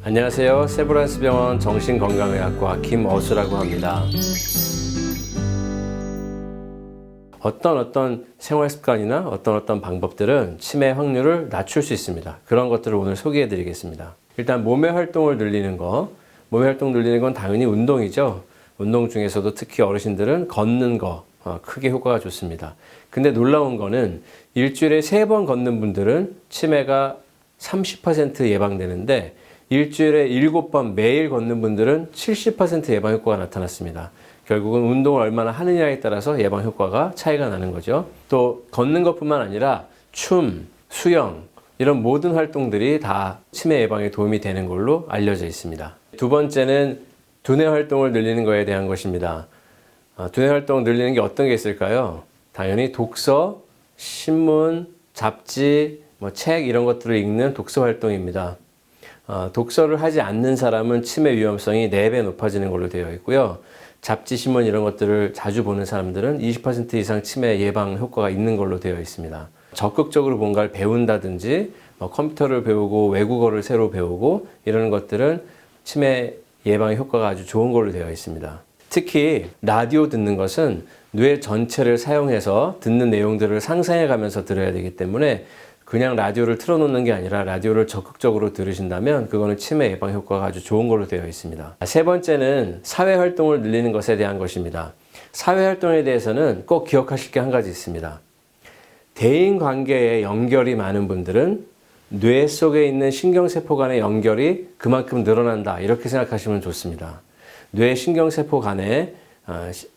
안녕하세요. 세브란스병원 정신건강의학과 김어수라고 합니다. 어떤 생활습관이나 어떤 방법들은 치매 확률을 낮출 수 있습니다. 그런 것들을 오늘 소개해 드리겠습니다. 일단 몸의 활동을 늘리는 거. 몸의 활동 늘리는 건 당연히 운동이죠. 운동 중에서도 특히 어르신들은 걷는 거 크게 효과가 좋습니다. 근데 놀라운 거는 일주일에 3번 걷는 분들은 치매가 30% 예방되는데 일주일에 7번 매일 걷는 분들은 70% 예방 효과가 나타났습니다. 결국은 운동을 얼마나 하느냐에 따라서 예방 효과가 차이가 나는 거죠. 또 걷는 것뿐만 아니라 춤, 수영 이런 모든 활동들이 다 치매 예방에 도움이 되는 걸로 알려져 있습니다. 두 번째는 두뇌 활동을 늘리는 것에 대한 것입니다. 두뇌 활동 늘리는 게 어떤 게 있을까요? 당연히 독서, 신문, 잡지, 책 이런 것들을 읽는 독서 활동입니다. 독서를 하지 않는 사람은 치매 위험성이 4배 높아지는 걸로 되어 있고요. 잡지, 신문 이런 것들을 자주 보는 사람들은 20% 이상 치매 예방 효과가 있는 걸로 되어 있습니다. 적극적으로 뭔가를 배운다든지 컴퓨터를 배우고 외국어를 새로 배우고 이런 것들은 치매 예방 효과가 아주 좋은 걸로 되어 있습니다. 특히 라디오 듣는 것은 뇌 전체를 사용해서 듣는 내용들을 상상해 가면서 들어야 되기 때문에 그냥 라디오를 틀어놓는 게 아니라 라디오를 적극적으로 들으신다면 그거는 치매 예방 효과가 아주 좋은 걸로 되어 있습니다. 세 번째는 사회활동을 늘리는 것에 대한 것입니다. 사회활동에 대해서는 꼭 기억하실 게 한 가지 있습니다. 대인관계에 연결이 많은 분들은 뇌 속에 있는 신경세포 간의 연결이 그만큼 늘어난다 이렇게 생각하시면 좋습니다. 뇌 신경세포 간에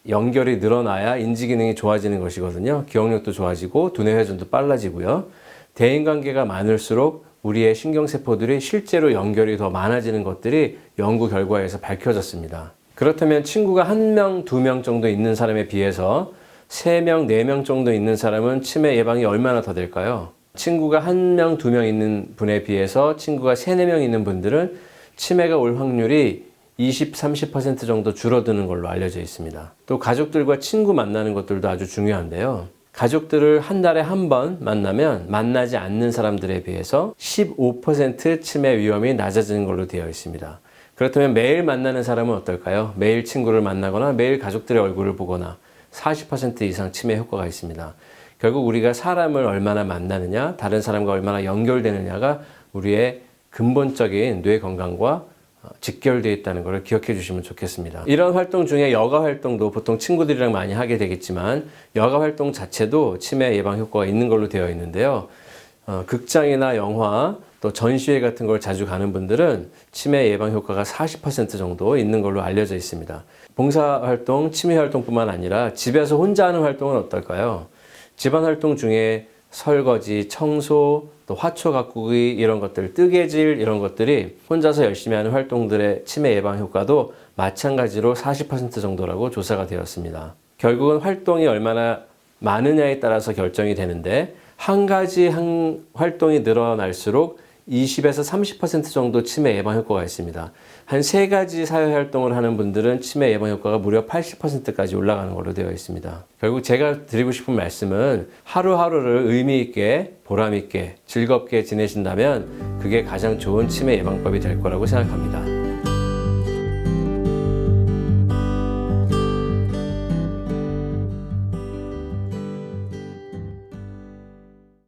연결이 늘어나야 인지기능이 좋아지는 것이거든요. 기억력도 좋아지고 두뇌 회전도 빨라지고요. 대인관계가 많을수록 우리의 신경세포들이 실제로 연결이 더 많아지는 것들이 연구 결과에서 밝혀졌습니다. 그렇다면 친구가 1명, 2명 정도 있는 사람에 비해서 3명, 4명 정도 있는 사람은 치매 예방이 얼마나 더 될까요? 친구가 1명, 2명 있는 분에 비해서 친구가 3, 4명 있는 분들은 치매가 올 확률이 20, 30% 정도 줄어드는 걸로 알려져 있습니다. 또 가족들과 친구 만나는 것들도 아주 중요한데요. 가족들을 한 달에 한 번 만나면 만나지 않는 사람들에 비해서 15% 치매 위험이 낮아지는 걸로 되어 있습니다. 그렇다면 매일 만나는 사람은 어떨까요? 매일 친구를 만나거나 매일 가족들의 얼굴을 보거나 40% 이상 치매 효과가 있습니다. 결국 우리가 사람을 얼마나 만나느냐, 다른 사람과 얼마나 연결되느냐가 우리의 근본적인 뇌 건강과 직결되어 있다는 것을 기억해 주시면 좋겠습니다. 이런 활동 중에 여가 활동도 보통 친구들이랑 많이 하게 되겠지만 여가 활동 자체도 치매 예방 효과가 있는 걸로 되어 있는데요. 극장이나 영화 또 전시회 같은 걸 자주 가는 분들은 치매 예방 효과가 40% 정도 있는 걸로 알려져 있습니다. 봉사활동, 취미활동뿐만 아니라 집에서 혼자 하는 활동은 어떨까요? 집안활동 중에 설거지, 청소, 또 화초 가꾸기 이런 것들, 뜨개질 이런 것들이 혼자서 열심히 하는 활동들의 치매 예방 효과도 마찬가지로 40% 정도라고 조사가 되었습니다. 결국은 활동이 얼마나 많으냐에 따라서 결정이 되는데 한 가지 활동이 늘어날수록 20에서 30% 정도 치매 예방 효과가 있습니다. 한 3가지 사회활동을 하는 분들은 치매 예방 효과가 무려 80%까지 올라가는 걸로 되어 있습니다. 결국 제가 드리고 싶은 말씀은 하루하루를 의미 있게, 보람 있게, 즐겁게 지내신다면 그게 가장 좋은 치매 예방법이 될 거라고 생각합니다.